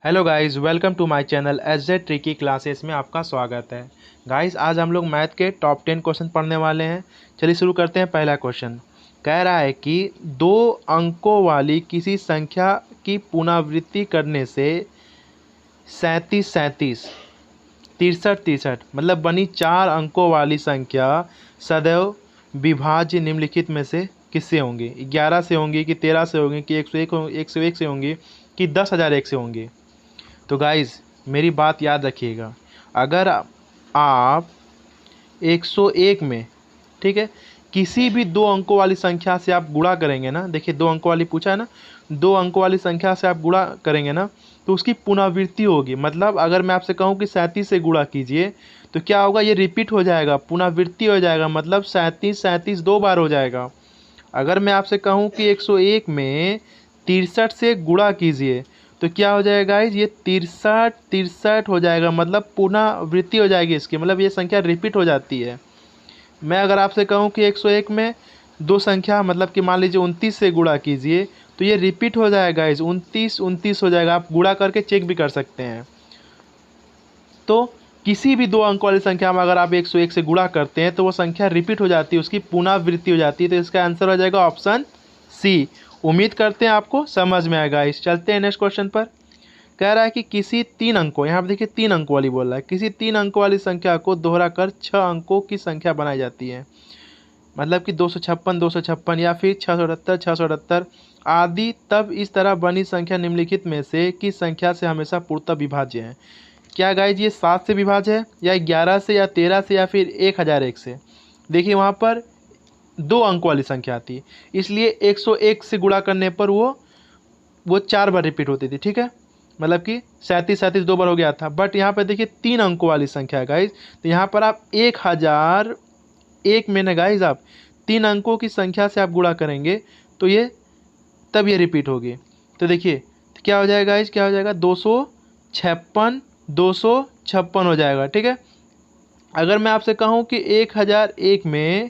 Hello guys, welcome to my channel SZ tricky classes में आपका स्वागत है। गाइस, आज हम लोग मैथ के टॉप 10 क्वेश्चन पढ़ने वाले हैं। चलिए शुरू करते हैं। पहला क्वेश्चन कह रहा है कि दो अंकों वाली किसी संख्या की पुनरावृत्ति करने से 37 63 मतलब बनी चार अंकों वाली संख्या सदैव विभाज्य निम्नलिखित में से किससे होंगी? 11 से होंगी कि 13 से होंगी कि 101 से होंगी कि 10,001 से होंगी? तो गाइज़, मेरी बात याद रखिएगा। अगर आप 101 में, ठीक है, किसी भी दो अंकों वाली संख्या से आप गुणा करेंगे ना, देखिए दो अंकों वाली पूछा है ना, दो अंकों वाली संख्या से आप गुणा करेंगे ना तो उसकी पुनरावृत्ति होगी। मतलब अगर मैं आपसे कहूँ कि 37 से गुणा कीजिए तो क्या होगा? ये रिपीट हो जाएगा, पुनरावृत्ति हो जाएगा, मतलब 37 दो बार हो जाएगा। अगर मैं आपसे कहूँ कि 101 में 63 से गुणा कीजिए तो क्या हो जाएगा गाइज? ये 63 हो जाएगा, मतलब पुनरावृत्ति हो जाएगी इसकी, मतलब ये संख्या रिपीट हो जाती है। मैं अगर आपसे कहूँ कि 101 में दो संख्या, मतलब कि मान लीजिए 29 से गुणा कीजिए तो ये रिपीट हो जाएगा गाइज, 29 हो जाएगा। आप गुणा करके चेक भी कर सकते हैं। तो किसी भी दो अंक वाली संख्या में अगर आप 101 से गुणा करते हैं तो वो संख्या रिपीट हो जाती है, उसकी पुनरावृत्ति हो जाती है। तो इसका आंसर हो जाएगा ऑप्शन सी। उम्मीद करते हैं आपको समझ में आएगा। इस चलते हैं नेक्स्ट क्वेश्चन पर। कह रहा है कि किसी तीन अंकों, यहाँ पर देखिए तीन अंकों वाली बोल रहा है, किसी तीन अंकों वाली संख्या को दोहराकर 6 अंकों की संख्या बनाई जाती है। मतलब कि 256 या फिर 678 आदि, तब इस तरह बनी संख्या निम्नलिखित में से किस संख्या से हमेशा पूर्णतः विभाज्य है? क्या गाइज ये 7 से विभाज्य है या 11 से या 13 से या फिर 1001 से? देखिए वहाँ पर दो अंक वाली संख्या आती है, इसलिए 101 से गुणा करने पर वो 4 बार रिपीट होती थी, ठीक है, मतलब कि 37 दो बार हो गया था। बट यहाँ पर देखिए तीन अंकों वाली संख्या है गाइज, तो यहाँ पर आप 1001 में ना गाइज आप तीन अंकों की संख्या से आप गुणा करेंगे तो ये तब ये रिपीट होगी। तो देखिए तो क्या हो जाएगा गाइज, क्या हो जाएगा? 256 हो जाएगा, ठीक है। अगर मैं आपसे कहूँ कि 1001 में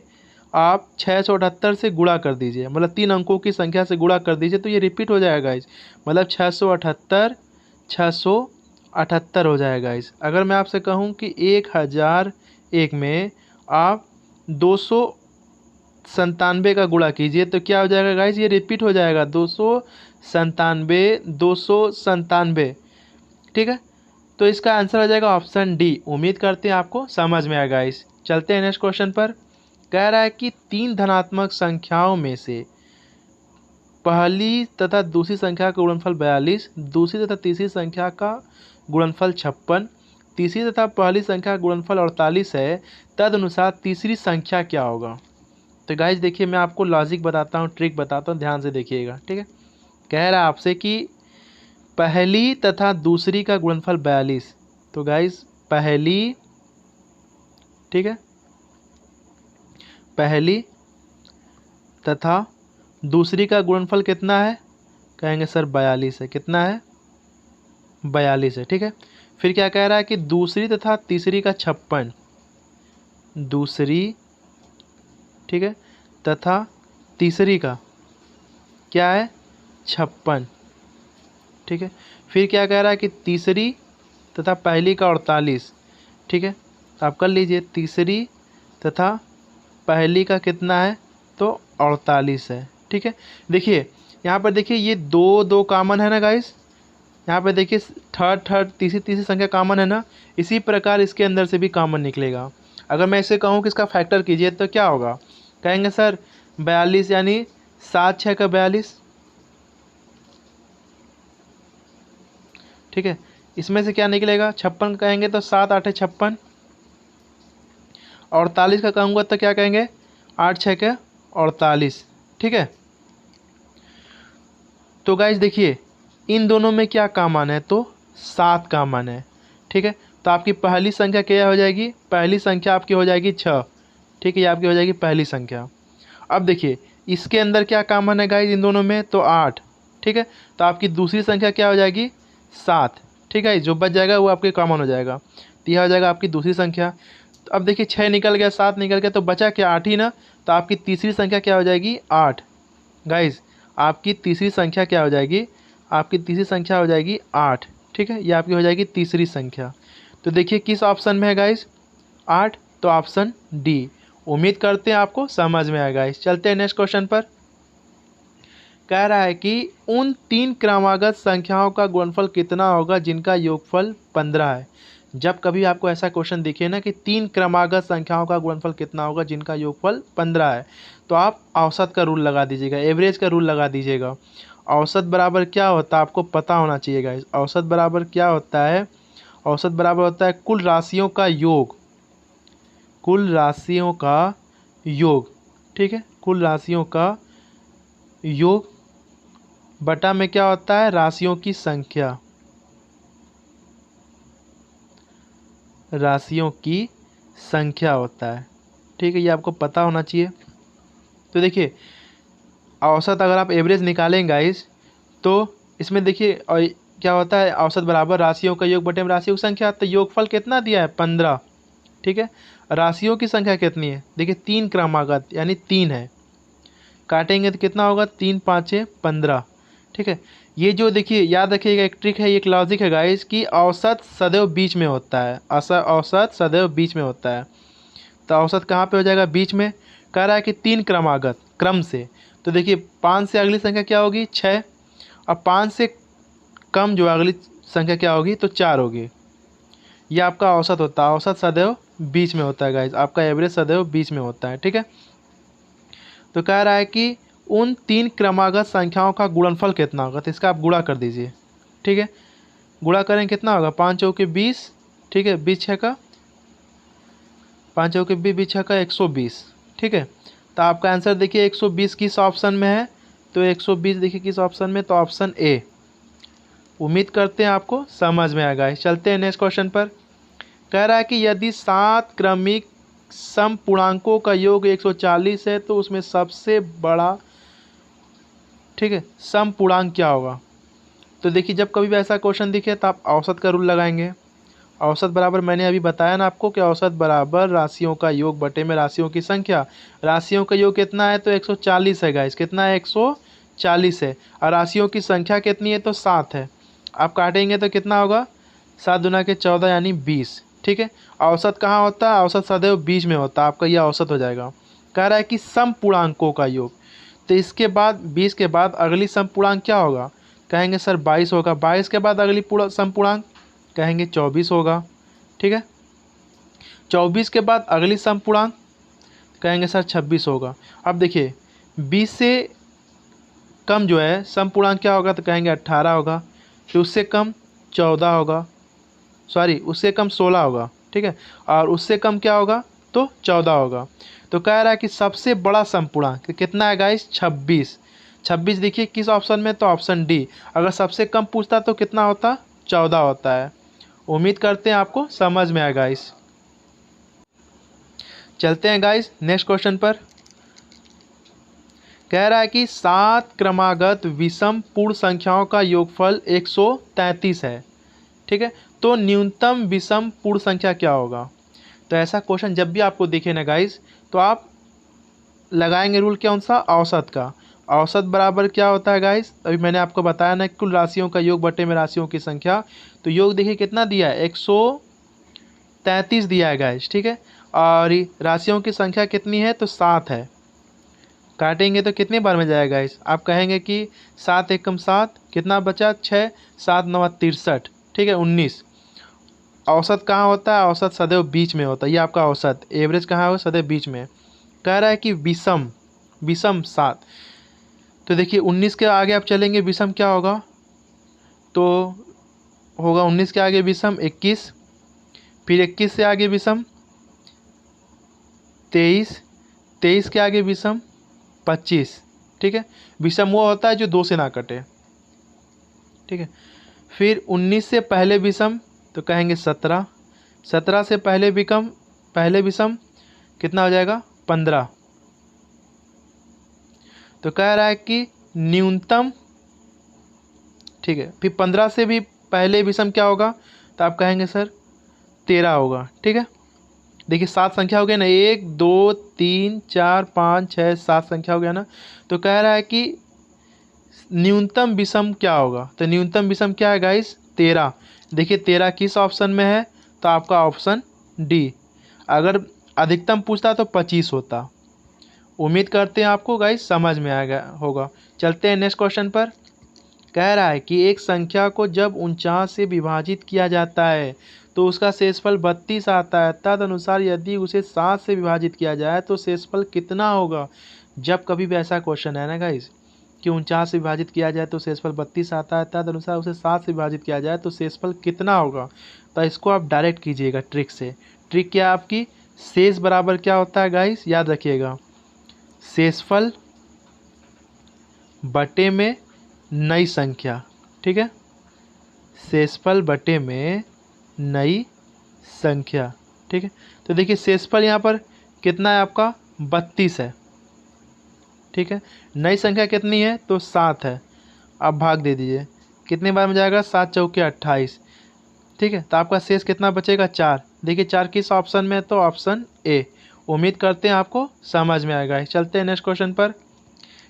आप 678 से गुणा कर दीजिए, मतलब तीन अंकों की संख्या से गुणा कर दीजिए तो ये रिपीट हो जाएगा गाइज, मतलब 678 हो जाएगा गाइज। अगर मैं आपसे कहूँ कि 1001 में आप 297 का गुणा कीजिए तो क्या हो जाएगा गाइज? ये रिपीट हो जाएगा, 297, ठीक है। तो इसका आंसर हो जाएगा ऑप्शन डी। उम्मीद करते हैं आपको समझ में आएगा। इस चलते हैं नेक्स्ट क्वेश्चन पर। कह रहा है कि तीन धनात्मक संख्याओं में से पहली तथा दूसरी संख्या का गुणनफल 42, दूसरी तथा तीसरी संख्या का गुणनफल 56, तीसरी तथा पहली संख्या का गुणनफल 48 है, तदनुसार तीसरी संख्या क्या होगा? तो गाइज देखिए मैं आपको लॉजिक बताता हूँ, ट्रिक बताता हूँ, ध्यान से देखिएगा, ठीक है। कह रहा है आपसे कि पहली तथा दूसरी का गुणनफल 42, तो गाइज पहली, ठीक है, पहली तथा दूसरी का गुणनफल कितना है? कहेंगे सर 42 है। कितना है? 42 है, ठीक है। फिर क्या कह रहा है कि दूसरी तथा तीसरी का 56, दूसरी, ठीक है, तथा तीसरी का क्या है? 56, ठीक है। फिर क्या कह रहा है कि तीसरी तथा पहली का 48, ठीक है। तो आप कर लीजिए, तीसरी तथा पहली का कितना है? तो 48 है, ठीक है। देखिए यहाँ पर देखिए ये दो कॉमन है ना गाइस, यहाँ पर देखिए थर्ड तीसरी संख्या कॉमन है ना, इसी प्रकार इसके अंदर से भी कॉमन निकलेगा। अगर मैं इसे कहूँ कि इसका फैक्टर कीजिए तो क्या होगा? कहेंगे सर 42, यानी 7 6 का 42, ठीक है। इसमें से क्या निकलेगा? 56 कहेंगे तो 7 8 56, 48 का कहूँगा तो क्या कहेंगे? 8 6 के 48, ठीक है। तो गाइज देखिए इन दोनों में क्या कॉमन है? तो 7 कॉमन है, ठीक है। तो आपकी पहली संख्या क्या हो जाएगी? पहली संख्या आपकी हो जाएगी 6, ठीक है, ये आपकी हो जाएगी पहली संख्या। अब देखिए इसके अंदर क्या कॉमन है गाइज इन दोनों में? तो 8, ठीक है। तो आपकी दूसरी संख्या क्या हो जाएगी? 7, ठीक है। जो बच जाएगा वो आपके कॉमन हो जाएगा, तो यह हो जाएगा आपकी दूसरी संख्या। तो अब देखिए 6 निकल गया, 7 निकल गया, तो बचा क्या? 8 ही ना। तो आपकी तीसरी संख्या क्या हो जाएगी? 8। गाइज आपकी तीसरी संख्या क्या हो जाएगी? आपकी तीसरी संख्या हो जाएगी 8, ठीक है, ये आपकी हो जाएगी तीसरी संख्या। तो देखिए किस ऑप्शन में है गाइस, 8, तो ऑप्शन डी। उम्मीद करते हैं आपको समझ में आएगा गाइस। चलते हैं नेक्स्ट क्वेश्चन पर। कह रहा है कि उन 3 क्रमागत संख्याओं का गुणनफल कितना होगा जिनका योगफल 15 है। जब कभी आपको ऐसा क्वेश्चन दिखे ना कि 3 क्रमागत संख्याओं का गुणनफल कितना होगा जिनका योगफल 15 है, तो आप औसत का रूल लगा दीजिएगा, एवरेज का रूल लगा दीजिएगा। औसत बराबर क्या होता है आपको पता होना चाहिए गाइस। औसत बराबर क्या होता है, औसत बराबर होता है कुल राशियों का योग, कुल राशियों का योग, ठीक है, कुल राशियों का योग बटा में क्या होता है, राशियों की संख्या, राशियों की संख्या होता है, ठीक है, ये आपको पता होना चाहिए। तो देखिए औसत अगर आप एवरेज निकालेंगे गाइस, तो इसमें देखिए क्या होता है, औसत बराबर राशियों का योग बटे में राशियों की संख्या। तो योगफल कितना दिया है, 15, ठीक है। राशियों की संख्या कितनी है, देखिए 3 क्रमागत यानी 3 है, काटेंगे तो कितना होगा, 3 5 15, ठीक है। ये जो देखिए याद रखिएगा एक ट्रिक है, एक लॉजिक है गाइस कि औसत सदैव बीच में होता है, औसत सदैव बीच में होता है। तो औसत कहाँ पे हो जाएगा, बीच में। कह रहा है कि 3 क्रमागत क्रम से, तो देखिए 5 से अगली संख्या क्या होगी, 6, अब 5 से कम जो अगली संख्या क्या होगी, तो 4 होगी। ये आपका औसत होता है, औसत सदैव बीच में होता है गाइस, आपका एवरेज सदैव बीच में होता है, ठीक है। तो कह रहा है कि उन 3 क्रमागत संख्याओं का गुणनफल कितना होगा, तो इसका आप गुणा कर दीजिए, ठीक है। गुणा करें कितना होगा, 5 चौके 20, ठीक है, 20 छः का 5 चौके 20, 20 छः का 120, ठीक है। तो आपका आंसर देखिए 120 किस ऑप्शन में है, तो 120 देखिए किस ऑप्शन में, तो ऑप्शन ए। उम्मीद करते हैं आपको समझ में आएगा। चलते हैं नेक्स्ट क्वेश्चन पर। कह रहा है कि यदि 7 क्रमिक सम पूर्णांकों का योग 140 है तो उसमें सबसे बड़ा, ठीक है, सम पूर्णांक क्या होगा। तो देखिए जब कभी भी ऐसा क्वेश्चन दिखे तो आप औसत का रूल लगाएंगे। औसत बराबर मैंने अभी बताया ना आपको कि औसत बराबर राशियों का योग बटे में राशियों की संख्या। राशियों का योग कितना है, तो 140 है गाइस, कितना है, 140 है। और राशियों की संख्या कितनी है, तो 7 है। आप काटेंगे तो कितना होगा, 7 दूना के 14 यानी 20, ठीक है। औसत कहाँ होता है, औसत सदैव बीच में होता है, आपका यह औसत हो जाएगा। कह रहा है कि सम पूर्णांकों का योग, तो इसके बाद 20 के बाद अगली सम पूर्णांक क्या होगा, कहेंगे सर 22 होगा। 22 के बाद अगली सम पूर्णांक कहेंगे 24 होगा, ठीक है। 24 के बाद अगली सम पूर्णांक कहेंगे सर 26 होगा। अब देखिए 20 से कम जो है सम पूर्णांक क्या होगा, तो कहेंगे 18 होगा। तो उससे कम 14 होगा, सॉरी उससे कम 16 होगा, ठीक है। और उससे कम क्या होगा, तो 14 होगा। तो कह रहा है कि सबसे बड़ा सम पूर्णांक कितना है गाइस, 26। 26 देखिए किस ऑप्शन में, तो ऑप्शन डी। अगर सबसे कम पूछता तो कितना होता, 14 होता है। उम्मीद करते हैं आपको समझ में आया गाइस। चलते हैं गाइस नेक्स्ट क्वेश्चन पर। कह रहा है कि 7 क्रमागत विषम पूर्ण संख्याओं का योगफल 133 है, ठीक है। तो न्यूनतम विषम पूर्ण संख्या क्या होगा। तो ऐसा क्वेश्चन जब भी आपको दिखे ना गाइस, तो आप लगाएंगे रूल कौन सा, औसत का। औसत बराबर क्या होता है गाइस, अभी मैंने आपको बताया ना कुल राशियों का योग बटे में राशियों की संख्या। तो योग देखिए कितना दिया है, 133 दिया है गाइस, ठीक है। और राशियों की संख्या कितनी है, तो 7 है। काटेंगे तो कितनी बार में जाएगा गाइस, आप कहेंगे कि 7 एकम 7, कितना बचा 6, 7 9 63, ठीक है, 19। औसत कहाँ होता है, औसत सदैव बीच में होता है, ये आपका औसत, एवरेज कहाँ है, सदैव बीच में। कह रहा है कि विषम, विषम 7, तो देखिए 19 के आगे आप चलेंगे विषम क्या होगा, तो होगा 19 के आगे विषम 21, फिर 21 से आगे विषम 23, 23 के आगे विषम 25, ठीक है। विषम वो होता है जो 2 से ना कटे, ठीक है। फिर 19 से पहले विषम तो कहेंगे 17, 17 से पहले विषम कितना हो जाएगा, 15। तो कह रहा है कि न्यूनतम, ठीक है। फिर 15 से भी पहले विषम क्या होगा, तो आप कहेंगे सर 13 होगा, ठीक है। देखिए 7 संख्या हो गया ना, 1 2 3 4 5 6 7 संख्या हो गया ना। तो कह रहा है कि न्यूनतम विषम क्या होगा, तो न्यूनतम विषम क्या है गाइस, 13। देखिए 13 किस ऑप्शन में है, तो आपका ऑप्शन डी। अगर अधिकतम पूछता तो 25 होता। उम्मीद करते हैं आपको गाइस समझ में आ गया होगा। चलते हैं नेक्स्ट क्वेश्चन पर। कह रहा है कि एक संख्या को जब 49 से विभाजित किया जाता है तो उसका शेषफल 32 आता है। तदनुसार यदि उसे 7 से विभाजित किया जाए तो शेषफल कितना होगा। जब कभी भी ऐसा क्वेश्चन है ना गाइस कि 49 से विभाजित किया जाए तो शेषफल 32 आता है, तदनुसार उसे 7 से विभाजित किया जाए तो शेषफल कितना होगा। तो इसको आप डायरेक्ट कीजिएगा ट्रिक से। ट्रिक क्या आपकी, शेष बराबर क्या होता है गाइस, याद रखिएगा, शेषफल बटे में नई संख्या। ठीक है, शेषफल बटे में नई संख्या। ठीक है, तो देखिए शेषफल यहाँ पर कितना है आपका, 32 है। ठीक है, नई संख्या कितनी है, तो 7 है। अब भाग दे दीजिए, कितने बार में जाएगा, 7 चौके 28। ठीक है, तो आपका शेष कितना बचेगा, 4। देखिए 4 किस ऑप्शन में है, तो ऑप्शन ए। उम्मीद करते हैं आपको समझ में आएगा। चलते हैं नेक्स्ट क्वेश्चन पर।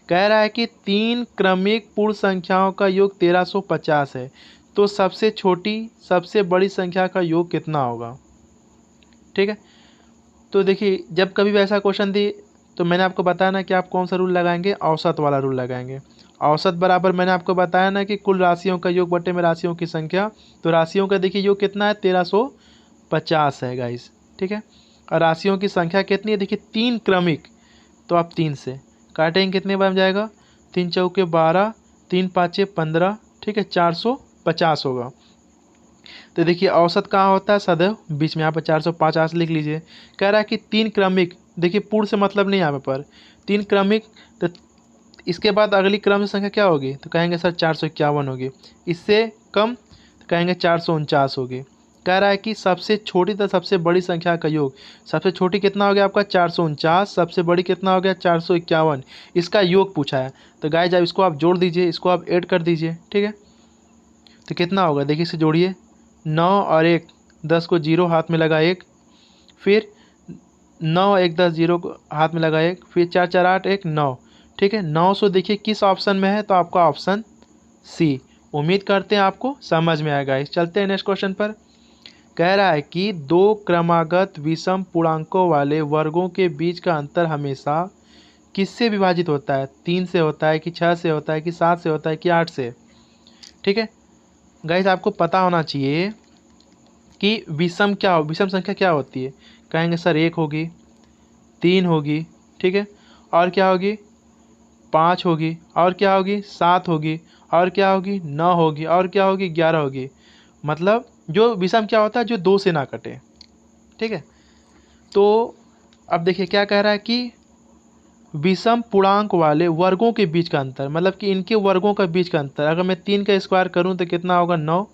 कह रहा है कि 3 क्रमिक पूर्ण संख्याओं का योग 1350 है, तो सबसे छोटी सबसे बड़ी संख्या का योग कितना होगा। ठीक है, तो देखिए जब कभी भी ऐसा क्वेश्चन दी तो मैंने आपको बताया ना कि आप कौन सा रूल लगाएंगे, औसत वाला रूल लगाएंगे। औसत बराबर मैंने आपको बताया ना कि कुल राशियों का योग बटे में राशियों की संख्या। तो राशियों का देखिए योग कितना है, 1350 है गाइस। ठीक है, और राशियों की संख्या कितनी है, देखिए 3 क्रमिक। तो आप 3 से काटेंगे, कितने बार में जाएगा, 3 चौके 12, 3 पाँचे 15। ठीक है, 450 होगा। तो देखिए औसत कहाँ होता है, सदैव बीच में। यहाँ पर 450 लिख लीजिए। कह रहा है कि 3 क्रमिक, देखिए पूर्ण से मतलब नहीं यहाँ पर, 3 क्रमिक। तो इसके बाद अगली क्रम संख्या क्या होगी, तो कहेंगे सर 451 होगी। इससे कम तो कहेंगे 449 होगी। कह रहा है कि सबसे छोटी तथा सबसे बड़ी संख्या का योग, सबसे छोटी कितना हो गया आपका 449, सबसे बड़ी कितना हो गया 451। इसका योग पूछा है। तो गाइस जब इसको आप जोड़ दीजिए, इसको आप ऐड कर दीजिए। ठीक है, तो कितना होगा, देखिए इसे जोड़िए, 9 और 1, 10 को 0 हाथ में लगा 1, फिर 9 1 10 0 को हाथ में लगा 1, फिर 4 4 8 1 9। ठीक है, 900 देखिए किस ऑप्शन में है, तो आपका ऑप्शन सी। उम्मीद करते हैं आपको समझ में आएगा। चलते हैं नेक्स्ट क्वेश्चन पर। कह रहा है कि 2 क्रमागत विषम पूर्णांकों वाले वर्गों के बीच का अंतर हमेशा किससे विभाजित होता है, 3 से होता है कि 6 से होता है कि 7 से होता है कि 8 से। ठीक है गाइस, आपको पता होना चाहिए कि विषम संख्या क्या होती है। कहेंगे सर 1 होगी, 3 होगी। ठीक है, और क्या होगी, 5 होगी, और क्या होगी, 7 होगी, और क्या होगी, 9 होगी, और क्या होगी, 11 होगी। मतलब जो विषम क्या होता है, जो 2 से ना कटे। ठीक है, तो अब देखिए क्या कह रहा है कि विषम पूर्णांक वाले वर्गों के बीच का अंतर, मतलब कि इनके वर्गों का बीच का अंतर। अगर मैं 3 का स्क्वायर करूं तो कितना होगा, 9।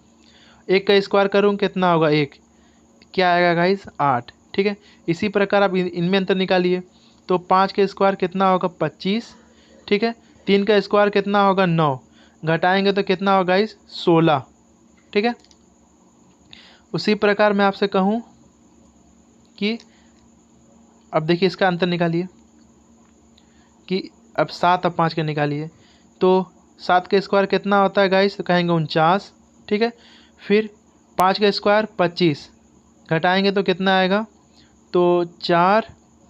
1 का स्क्वायर करूं कितना होगा, 1। क्या आएगा गाइस, 8। ठीक है, इसी प्रकार आप इनमें अंतर निकालिए। तो 5 का स्क्वायर कितना होगा, 25। ठीक है, 3 का स्क्वायर कितना होगा, 9। घटाएंगे तो कितना होगा गाइस, 16। ठीक है, उसी प्रकार मैं आपसे कहूँ कि अब देखिए इसका अंतर निकालिए कि अब 7 और 5 का निकालिए। तो 7 का स्क्वायर कितना होता है गाइस, तो कहेंगे 49। ठीक है, फिर 5 का स्क्वायर 25, घटाएंगे तो कितना आएगा, तो 4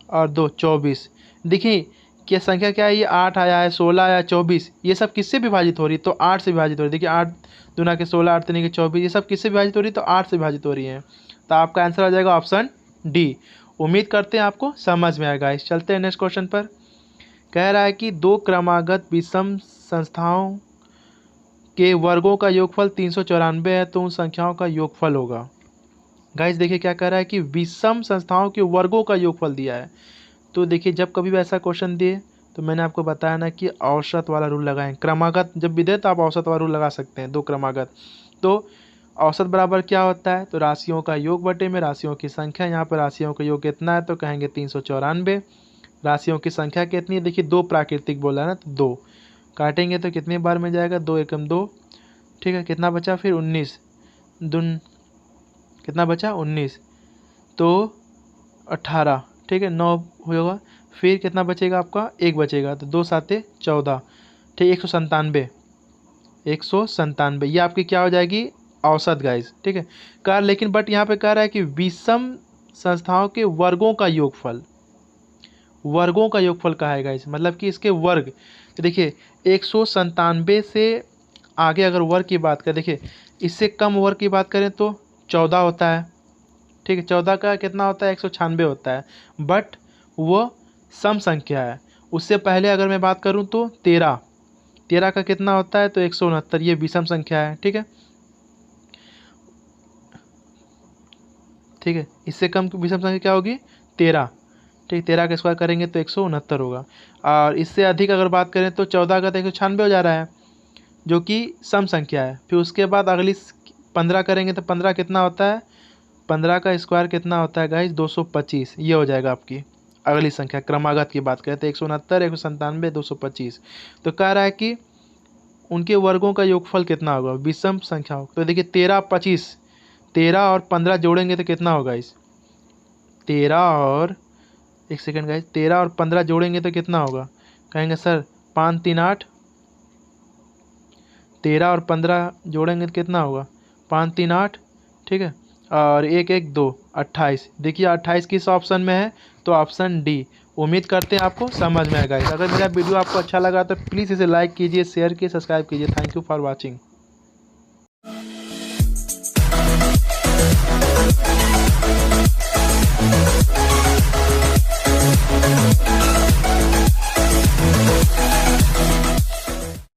और 2 24। देखिए क्या संख्या क्या है, ये 8 आया है, 16 आया, 24। ये सब किससे विभाजित हो रही है, तो 8 से विभाजित हो रही है। देखिए 8 दूना के 16, 8 तीन के 24, ये सब किससे विभाजित हो रही है, तो 8 से विभाजित हो रही है। तो आपका आंसर आ जाएगा ऑप्शन डी। उम्मीद करते हैं आपको समझ में आएगा। चलते हैं नेक्स्ट क्वेश्चन पर। कह रहा है कि 2 क्रमागत विषम संस्थाओं के वर्गों का योगफल 394 है, तो उन संख्याओं का योगफल होगा। गाइस देखिए क्या कह रहा है कि विषम संस्थाओं के वर्गों का योगफल दिया है। तो देखिए जब कभी भी ऐसा क्वेश्चन दिए तो मैंने आपको बताया ना कि औसत वाला रूल लगाएं। क्रमागत जब भी दे तो आप औसत वाला रूल लगा सकते हैं। 2 क्रमागत, तो औसत बराबर क्या होता है, तो राशियों का योग बटे में राशियों की संख्या। यहाँ पर राशियों का योग कितना है, तो कहेंगे 394। राशियों की संख्या कितनी है, देखिए 2 प्राकृतिक बोला है ना, तो 2 काटेंगे तो कितने बार में जाएगा, 2 एकम 2। ठीक है, कितना बचा फिर 19 दून, कितना बचा 19, तो 18। ठीक है, 9 होगा, फिर कितना बचेगा आपका, 1 बचेगा, तो 2 साते 14। ठीक, 197। 197 ये आपकी क्या हो जाएगी, औसत गाइस, ठीक है। कह लेकिन बट यहाँ पे कह रहा है कि विषम संस्थाओं के वर्गों का योगफल, वर्गों का योगफल कहा है गाइस, मतलब कि इसके वर्ग। तो देखिए 197 से आगे अगर वर्ग की बात करें, देखिए इससे कम वर्ग की बात करें तो 14 होता है, ठीक है। 14 का कितना होता है, 196 होता है, बट वो सम संख्या है। उससे पहले अगर मैं बात करूं तो 13, 13 का कितना होता है तो 169, ये विषम संख्या है, ठीक है, ठीक है। इससे कम की विषम संख्या क्या होगी, 13, ठीक। 13 का स्क्वायर करेंगे तो 169 होगा। और इससे अधिक अगर बात करें तो 14 का तो 196 हो जा रहा है, जो कि सम संख्या है। फिर उसके बाद अगली 15 करेंगे तो 15 कितना होता है, 15 का स्क्वायर कितना होता है गाइस, 225। ये हो जाएगा आपकी अगली संख्या। क्रमागत की बात करें तो 169, 197, 225। तो कह रहा है कि उनके वर्गों का योगफल कितना होगा विषम संख्या हो। तो देखिए 13, 25, 13 और 15 जोड़ेंगे तो कितना होगा इस 13 और, एक सेकेंड गाइस, 13 और 15 जोड़ेंगे तो कितना होगा, कहेंगे सर 5 3 8, 13 और 15 जोड़ेंगे तो कितना होगा 5 3 8, ठीक है। और 1 1 2, 28। देखिए 28 किस ऑप्शन में है, तो ऑप्शन डी। उम्मीद करते हैं आपको समझ में आएगा। अगर मेरा वीडियो आपको अच्छा लगा तो प्लीज़ इसे लाइक कीजिए, शेयर कीजिए, सब्सक्राइब कीजिए। Thank you for watching.